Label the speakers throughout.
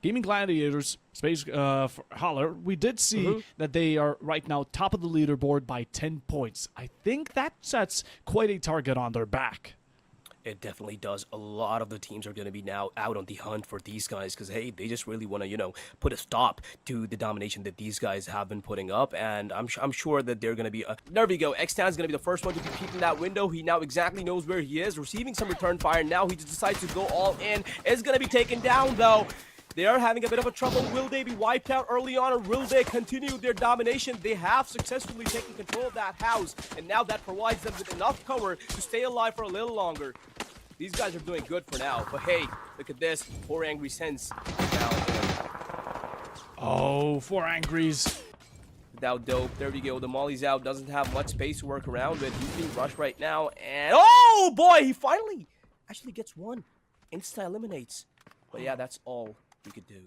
Speaker 1: Gaming Gladiators, Space Holler, we did see that they are right now top of the leaderboard by 10 points. I think that sets quite a target on their back.
Speaker 2: It definitely does. A lot of the teams are going to be now out on the hunt for these guys because, hey, they just really want to, you know, put a stop to the domination that these guys have been putting up. And I'm sure that they're going to be... there we go. Xtan's going to be the first one to be peeking that window. He now exactly knows where he is, receiving some return fire. Now he just decides to go all in. It's going to be taken down, though. They are having a bit of a trouble. Will they be wiped out early on, or will they continue their domination? They have successfully taken control of that house, and now that provides them with enough cover to stay alive for a little longer. These guys are doing good for now, but hey, look at this. 4 Angry Sens.
Speaker 1: Oh, 4 Angries.
Speaker 2: Without dope. There we go. The Molly's out. Doesn't have much space to work around with. He's being rushed right now, and oh boy, he finally actually gets one. Insta eliminates. But yeah, that's all we could do.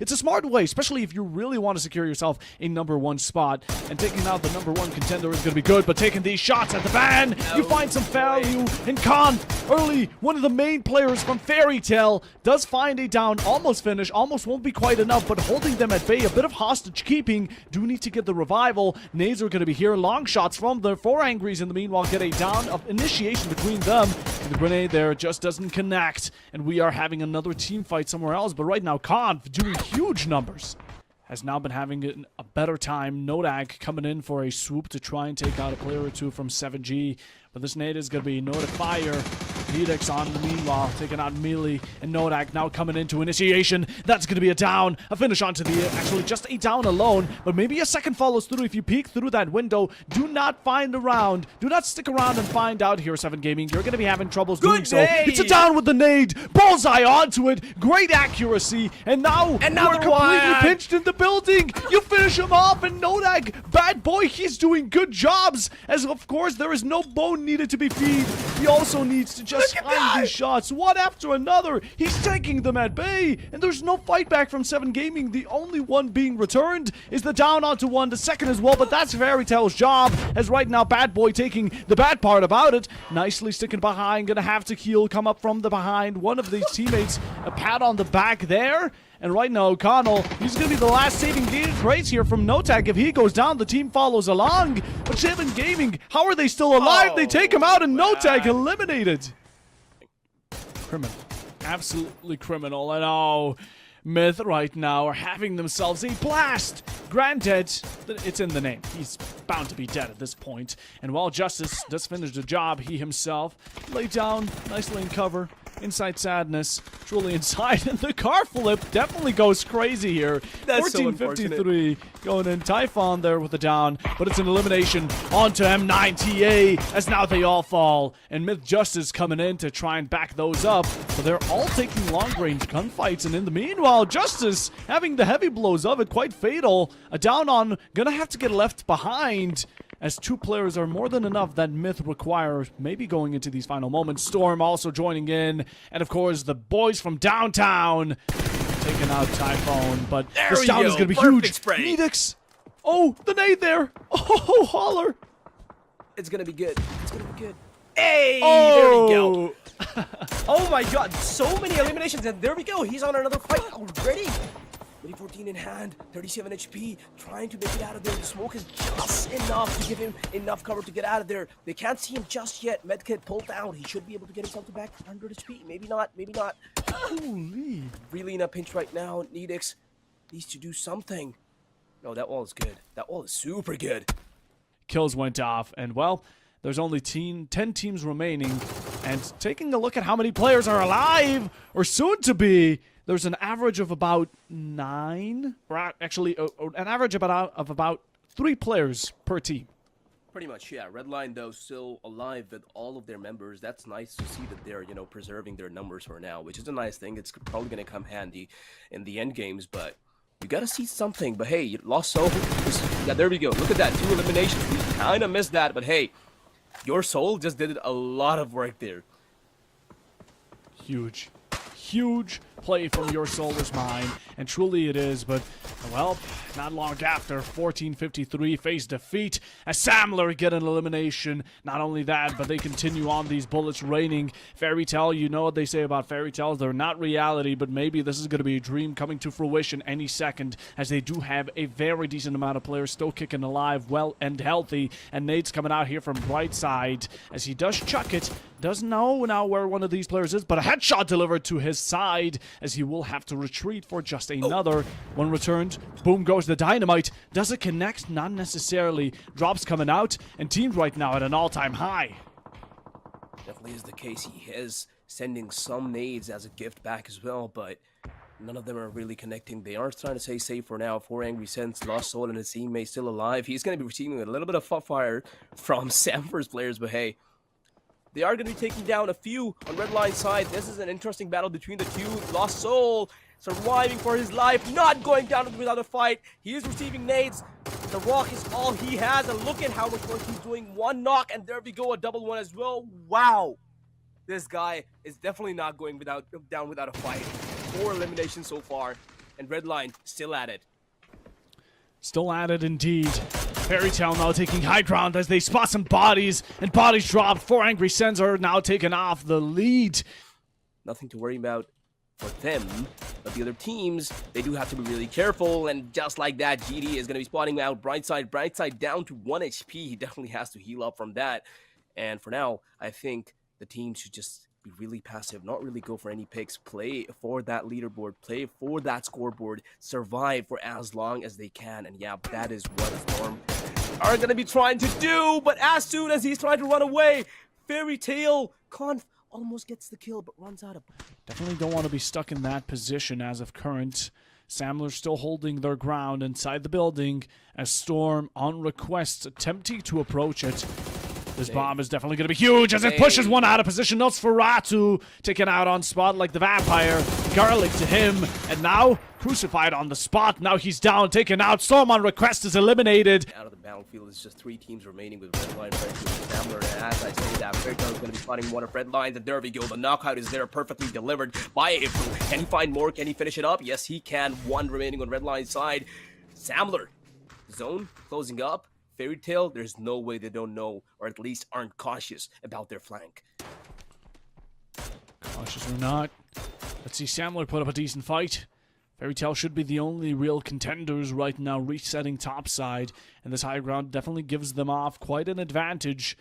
Speaker 1: It's a smart way, especially if you really want to secure yourself a #1 spot. And taking out the #1 contender is going to be good, but taking these shots at the ban, you find some value. And Khan, early, one of the main players from Fairy Tail, does find a down, almost finish, almost won't be quite enough, but holding them at bay, a bit of hostage keeping. Do need to get the revival. Nades are going to be here. Long shots from the 4 Angries in the meanwhile get a down of initiation between them. And the grenade there just doesn't connect. And we are having another team fight somewhere else, but right now, Khan doing huge numbers. Has now been having a better time. Nodag coming in for a swoop to try and take out a player or two from 7G. But this nade is going to be Notifier. Nedix on the meanwhile, taking out Melee. And Nodak now coming into initiation. That's going to be a down. A finish onto the, actually just a down alone. But maybe a second follows through if you peek through that window. Do not find around. Do not stick around and find out here, 7 Gaming. You're going to be having troubles doing so. It's a down with the nade. Bullseye onto it. Great accuracy. And now we're completely pinched in the building. You finish him off. And Nodak, bad boy, he's doing good jobs. As of course, there is no bone needed to be feed. He also needs to just find these shots one after another. He's taking them at bay, and there's no fight back from 7 Gaming. The only one being returned is the down onto 1, the second as well, but that's Fairy Tail's job, as right now Bad Boy taking the bad part about it. Nicely sticking behind, gonna have to heal, come up from the behind. One of these teammates, a pat on the back there. And right now, O'Connell, he's going to be the last saving grace here from Notak. If he goes down, the team follows along. But 7 Gaming, how are they still alive? They take him out, and Notak eliminated. Criminal. Absolutely criminal. And oh, Myth right now are having themselves a blast. Granted, it's in the name. He's bound to be dead at this point. And while Justice does finish the job, he himself laid down nicely in cover. Inside Sadness, truly inside, and the car flip definitely goes crazy here.
Speaker 2: That's
Speaker 1: 1453 going in. Typhon there with the down, but it's an elimination onto M9TA, as now they all fall. And Myth Justice coming in to try and back those up, but they're all taking long-range gunfights, and in the meanwhile, Justice having the heavy blows of it, quite fatal. A down on, gonna have to get left behind, as 2 players are more than enough that Myth requires, maybe going into these final moments. Storm also joining in, and of course the boys from downtown taking out Typhon, but this down is going to be huge. Nedix, oh, the nade there. Oh, Holler.
Speaker 2: It's going to be good. It's going to be good. Hey, there we go. Oh my god, so many eliminations, and there we go. He's on another fight already. 14 in hand, 37 HP, trying to make it out of there. The smoke is just enough to give him enough cover to get out of there. They can't see him just yet. Medkit pulled down. He should be able to get himself to back 100 HP. Maybe not, maybe not.
Speaker 1: Holy.
Speaker 2: Really in a pinch right now. Nedix needs to do something. Oh, that wall is good. That wall is super good.
Speaker 1: Kills went off, and well, there's only 10 teams remaining. And taking a look at how many players are alive, or soon to be, there's an average of about 9, or actually an average of about 3 players per team.
Speaker 2: Pretty much, yeah. Redline, though, still alive with all of their members. That's nice to see that they're, you know, preserving their numbers for now, which is a nice thing. It's probably going to come handy in the end games, but you got to see something. But hey, you lost so. Yeah, there we go. Look at that. 2 eliminations. We kind of missed that, but hey, your soul just did a lot of work there.
Speaker 1: Huge play from Your Soul Is Mine, and truly it is, but Well, not long after, 1453 face defeat as Samler get an elimination. Not only that, but they continue on, these bullets raining. Fairy Tale, you know what they say about fairy tales, they're not reality, but maybe this is going to be a dream coming to fruition any second, as they do have a very decent amount of players still kicking alive, well and healthy. And Nate's coming out here from right side as he does chuck it. Doesn't know now where one of these players is, but a headshot delivered to his side as he will have to retreat for just another. One returned. Boom goes the dynamite. Does it connect? Not necessarily. Drops coming out, and teams right now at an all-time high.
Speaker 2: Definitely is the case. He is sending some nades as a gift back as well, but none of them are really connecting. They are trying to stay safe for now. 4 Angry Cents, Lost Soul, and his teammate still alive. He's going to be receiving a little bit of fire from Samford's players, but hey, they are going to be taking down a few on Red Line side. This is an interesting battle between the two. Lost Soul surviving for his life, not going down without a fight. He is receiving nades. The rock is all he has, and look at how much work he's doing. 1 knock, and there we go, a double one as well. Wow. This guy is definitely not going down without a fight. 4 eliminations so far, and Red Line still at it.
Speaker 1: Still at it indeed. Fairy Tale now taking high ground as they spot some bodies, and bodies dropped. 4 Angry Sens are now taking off the lead.
Speaker 2: Nothing to worry about for them, but the other teams, they do have to be really careful, and just like that, GD is going to be spotting out Brightside down to 1 HP. He definitely has to heal up from that, and for now, I think the team should just be really passive, not really go for any picks, play for that leaderboard, play for that scoreboard, survive for as long as they can, and yeah, that is what Storm are going to be trying to do, but as soon as he's trying to run away, Fairy Tale almost gets the kill, but runs out of...
Speaker 1: Definitely don't want to be stuck in that position as of current. Samler still holding their ground inside the building as Storm on request attempting to approach it. This bomb is definitely going to be huge as it pushes one out of position. Nosferatu taken out on spot like the vampire. Garlic to him, and now Crucified on the spot. Now he's down, taken out. Storm on request is eliminated.
Speaker 2: Out of the battlefield is just 3 teams remaining with Red Line, Gambler, and as I say that, Fairchild is going to be fighting one of Red Lines, and there we go. The knockout is there, perfectly delivered by April. Can he find more? Can he finish it up? Yes, he can. 1 remaining on Red Line's side. Samler, zone closing up. Fairy Tale, there's no way they don't know, or at least aren't cautious about their flank.
Speaker 1: Cautious or not, let's see Samler put up a decent fight. Fairy Tale should be the only real contenders right now, resetting topside, and this high ground definitely gives them off quite an advantage.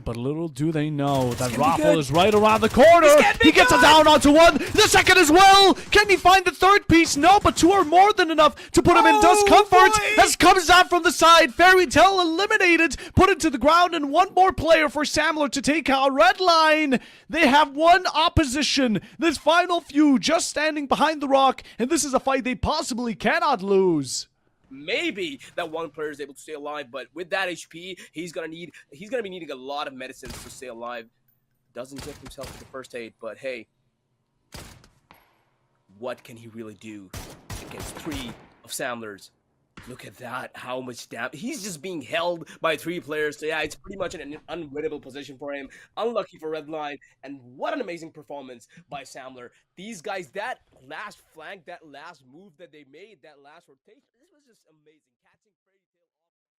Speaker 1: But little do they know that Raffle is right around the corner. He gets it down onto 1. The second as well. Can he find the 3rd piece? No, but 2 are more than enough to put him in dust comfort. As comes out from the side. Fairy Tale eliminated. Put it to the ground, and 1 more player for Samler to take out. Red Line. They have 1 opposition. This final few just standing behind the rock. And this is a fight they possibly cannot lose.
Speaker 2: Maybe that 1 player is able to stay alive, but with that HP, he's gonna be needing a lot of medicines to stay alive. Doesn't get himself to the first aid, but hey, what can he really do against 3 of Samler's? Look at that, how much damage. He's just being held by 3 players, so yeah, it's pretty much an unwinnable position for him. Unlucky for Red Line, and what an amazing performance by Samler. These guys, that last flank, that last move that they made, that last rotation, this was just amazing. Catching